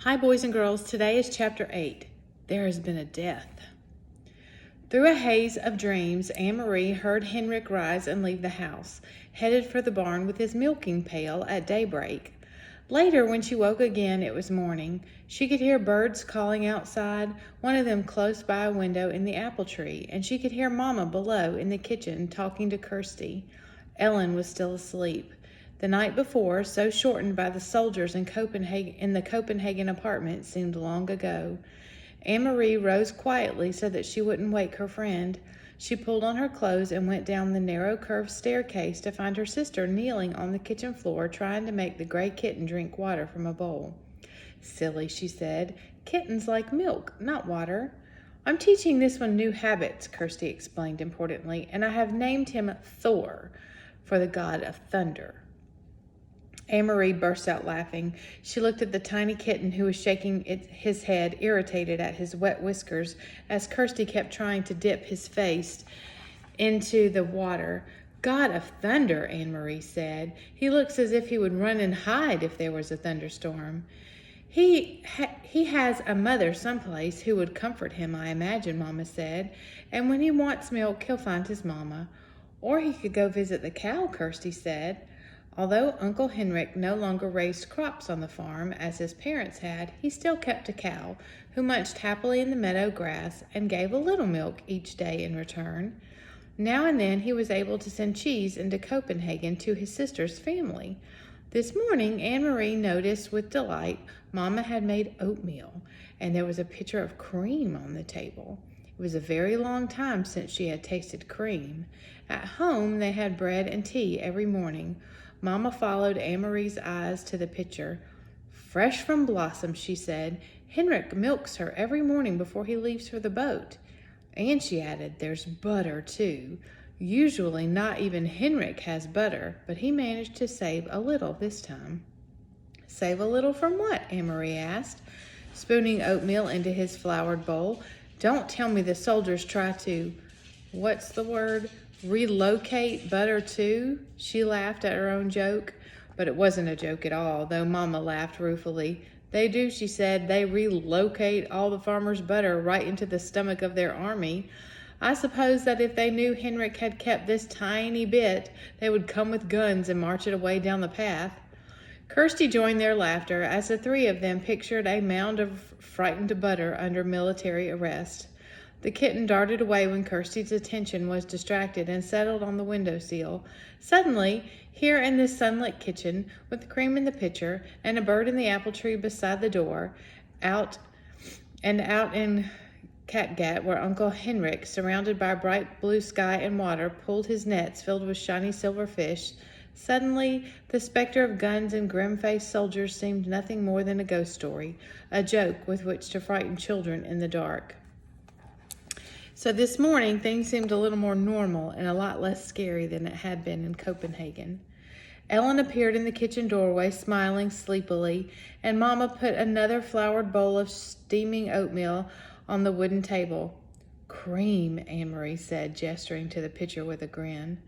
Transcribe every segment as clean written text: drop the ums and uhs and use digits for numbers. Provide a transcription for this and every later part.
Hi, boys and girls. Today is chapter 8. There has been a death. Through a haze of dreams, Anne-Marie heard Henrik rise and leave the house, headed for the barn with his milking pail at daybreak. Later, when she woke again, it was morning. She could hear birds calling outside, one of them close by a window in the apple tree, and she could hear Mama below in the kitchen talking to Kirsty. Ellen was still asleep. The night before, so shortened by the soldiers in the Copenhagen apartment, seemed long ago. Anne-Marie rose quietly so that she wouldn't wake her friend. She pulled on her clothes and went down the narrow curved staircase to find her sister kneeling on the kitchen floor trying to make the gray kitten drink water from a bowl. "Silly," she said. "Kittens like milk, not water." "I'm teaching this one new habits," Kirsty explained importantly, "and I have named him Thor, for the god of thunder." Anne-Marie burst out laughing. She looked at the tiny kitten who was shaking his head, irritated at his wet whiskers, as Kirsty kept trying to dip his face into the water. "God of thunder," Anne-Marie said. "He looks as if he would run and hide if there was a thunderstorm." He has a mother someplace who would comfort him, I imagine," Mama said. "And when he wants milk, he'll find his mama." "Or he could go visit the cow," Kirsty said. Although Uncle Henrik no longer raised crops on the farm, as his parents had, he still kept a cow, who munched happily in the meadow grass and gave a little milk each day in return. Now and then he was able to send cheese into Copenhagen to his sister's family. This morning, Anne-Marie noticed with delight Mama had made oatmeal, and there was a pitcher of cream on the table. It was a very long time since she had tasted cream. At home, they had bread and tea every morning. Mama followed Anne-Marie's eyes to the pitcher. "Fresh from Blossom," she said. "Henrik milks her every morning before he leaves for the boat." "And," she added, "there's butter, too. Usually not even Henrik has butter, but he managed to save a little this time." "Save a little from what?" Anne-Marie asked, spooning oatmeal into his floured bowl. "Don't tell me the soldiers try to, what's the word? Relocate butter too?" She laughed at her own joke, but it wasn't a joke at all, though Mama laughed ruefully. "They do," she said. "They relocate all the farmers' butter right into the stomach of their army. I suppose that if they knew Henrik had kept this tiny bit, they would come with guns and march it away down the path." Kirsty joined their laughter as the three of them pictured a mound of frightened butter under military arrest. The kitten darted away when Kirsty's attention was distracted and settled on the windowsill. Suddenly, here in this sunlit kitchen, with cream in the pitcher and a bird in the apple tree beside the door, out in Kattegat, where Uncle Henrik, surrounded by bright blue sky and water, pulled his nets filled with shiny silver fish, suddenly the specter of guns and grim-faced soldiers seemed nothing more than a ghost story, a joke with which to frighten children in the dark. So this morning, things seemed a little more normal and a lot less scary than it had been in Copenhagen. Ellen appeared in the kitchen doorway, smiling sleepily, and Mama put another floured bowl of steaming oatmeal on the wooden table. "Cream," Anne-Marie said, gesturing to the pitcher with a grin.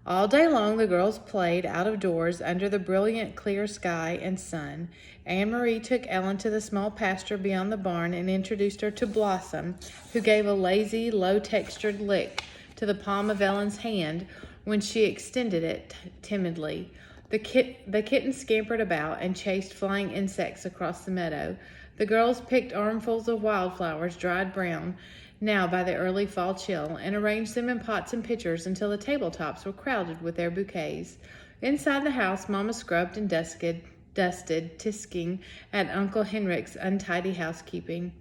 All day long the girls played out of doors under the brilliant clear sky and sun. Anne-Marie took Ellen to the small pasture beyond the barn and introduced her to Blossom, who gave a lazy, low-textured lick to the palm of Ellen's hand when she extended it timidly. The kitten scampered about and chased flying insects across the meadow. The girls picked armfuls of wildflowers, dried brown now by the early fall chill, and arranged them in pots and pitchers until the tabletops were crowded with their bouquets. Inside the house, Mama scrubbed and dusted, tisking at Uncle Henrik's untidy housekeeping.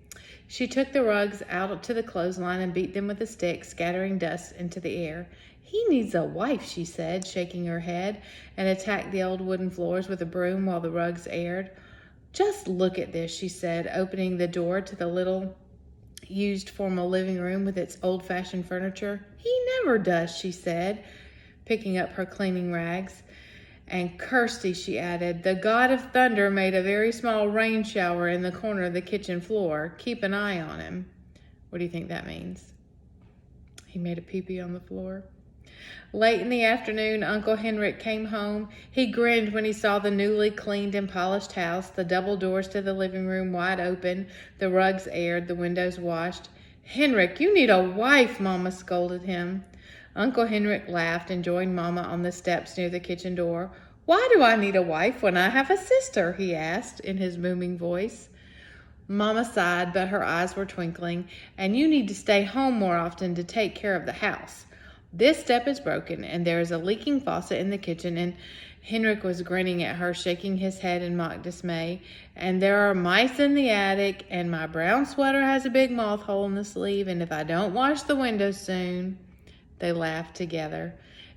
She took the rugs out to the clothesline and beat them with a stick, scattering dust into the air. "He needs a wife," she said, shaking her head, and attacked the old wooden floors with a broom while the rugs aired. "Just look at this," she said, opening the door to the little used formal living room with its old-fashioned furniture. "He never does," she said, picking up her cleaning rags. "And Kirsty," she added, "the god of thunder made a very small rain shower in the corner of the kitchen floor. Keep an eye on him." What do you think that means? He made a pee-pee on the floor. Late in the afternoon, Uncle Henrik came home. He grinned when he saw the newly cleaned and polished house, the double doors to the living room wide open, the rugs aired, the windows washed. "Henrik, you need a wife," Mama scolded him. Uncle Henrik laughed and joined Mama on the steps near the kitchen door. "Why do I need a wife when I have a sister?" he asked in his booming voice. Mama sighed, but her eyes were twinkling. "And you need to stay home more often to take care of the house. This step is broken, and there is a leaking faucet in the kitchen," and Henrik was grinning at her, shaking his head in mock dismay. "And there are mice in the attic, and my brown sweater has a big moth hole in the sleeve, and if I don't wash the windows soon..." They laughed together.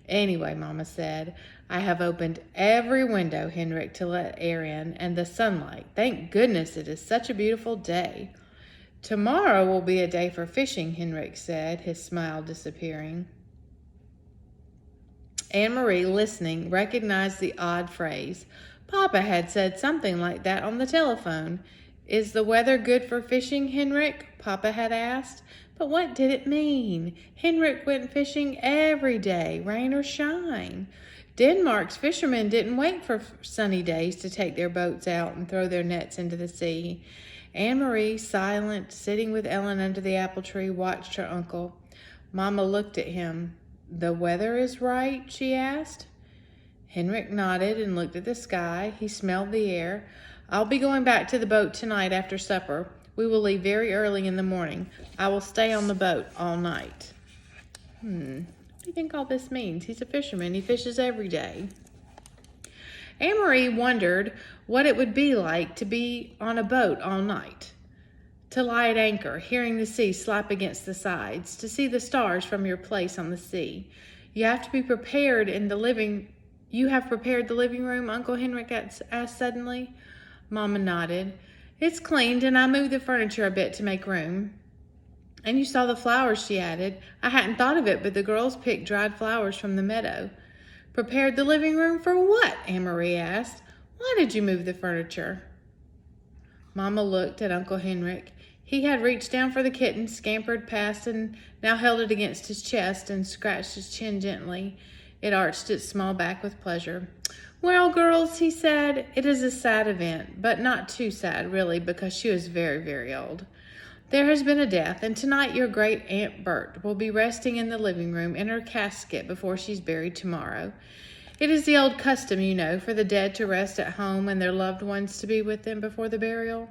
"Anyway," Mama said, "I have opened every window, Henrik, to let air in, and the sunlight. Thank goodness it is such a beautiful day." "Tomorrow will be a day for fishing," Henrik said, his smile disappearing. Anne-Marie, listening, recognized the odd phrase. Papa had said something like that on the telephone. "Is the weather good for fishing, Henrik?" Papa had asked. But what did it mean? Henrik went fishing every day, rain or shine. Denmark's fishermen didn't wait for sunny days to take their boats out and throw their nets into the sea. Anne-Marie, silent, sitting with Ellen under the apple tree, watched her uncle. Mama looked at him. "The weather is right?" she asked. Henrik nodded and looked at the sky. He smelled the air. "I'll be going back to the boat tonight after supper. We will leave very early in the morning. I will stay on the boat all night." What do you think all this means? He's a fisherman. He fishes every day. Anne-Marie wondered what it would be like to be on a boat all night, to lie at anchor, hearing the sea slap against the sides, to see the stars from your place on the sea. "You have to be prepared in the living... You have prepared the living room?" Uncle Henrik asked suddenly. Mama nodded. "It's cleaned, and I moved the furniture a bit to make room." "And you saw the flowers," she added. "I hadn't thought of it, but the girls picked dried flowers from the meadow." "Prepared the living room for what?" Anne-Marie asked. "Why did you move the furniture?" Mama looked at Uncle Henrik. He had reached down for the kitten, scampered past, and now held it against his chest and scratched his chin gently. It arched its small back with pleasure. "Well, girls," he said, "it is a sad event, but not too sad, really, because she was very, very old. There has been a death, and tonight your great Aunt Bert will be resting in the living room in her casket before she's buried tomorrow. It is the old custom, you know, for the dead to rest at home and their loved ones to be with them before the burial."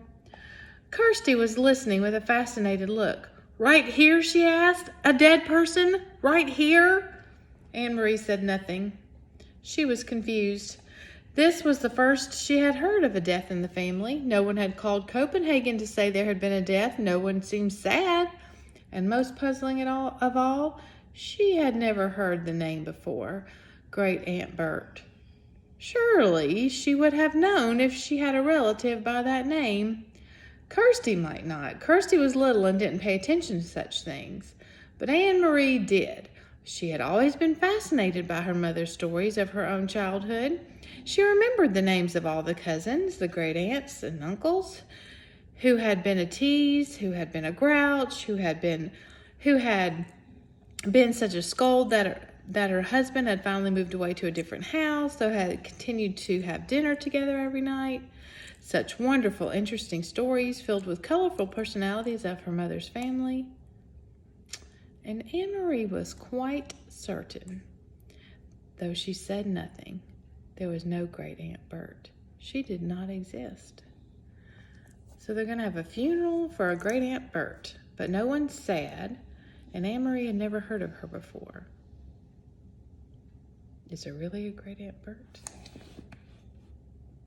Kirsty was listening with a fascinated look. "Right here?" she asked. "A dead person? Right here?" Anne-Marie said nothing. She was confused. This was the first she had heard of a death in the family. No one had called Copenhagen to say there had been a death. No one seemed sad. And most puzzling of all, she had never heard the name before, Great Aunt Bert. Surely she would have known if she had a relative by that name. Kirsty might not. Kirsty was little and didn't pay attention to such things. But Anne-Marie did. She had always been fascinated by her mother's stories of her own childhood. She remembered the names of all the cousins, the great aunts and uncles, who had been a tease, who had been a grouch, who had been such a scold that her husband had finally moved away to a different house, so had continued to have dinner together every night. Such wonderful, interesting stories filled with colorful personalities of her mother's family. And Anne-Marie was quite certain, though she said nothing, there was no great Aunt Bert. She did not exist. So they're going to have a funeral for a great Aunt Bert, but no one's sad, and Anne-Marie had never heard of her before. Is there really a great Aunt Bert?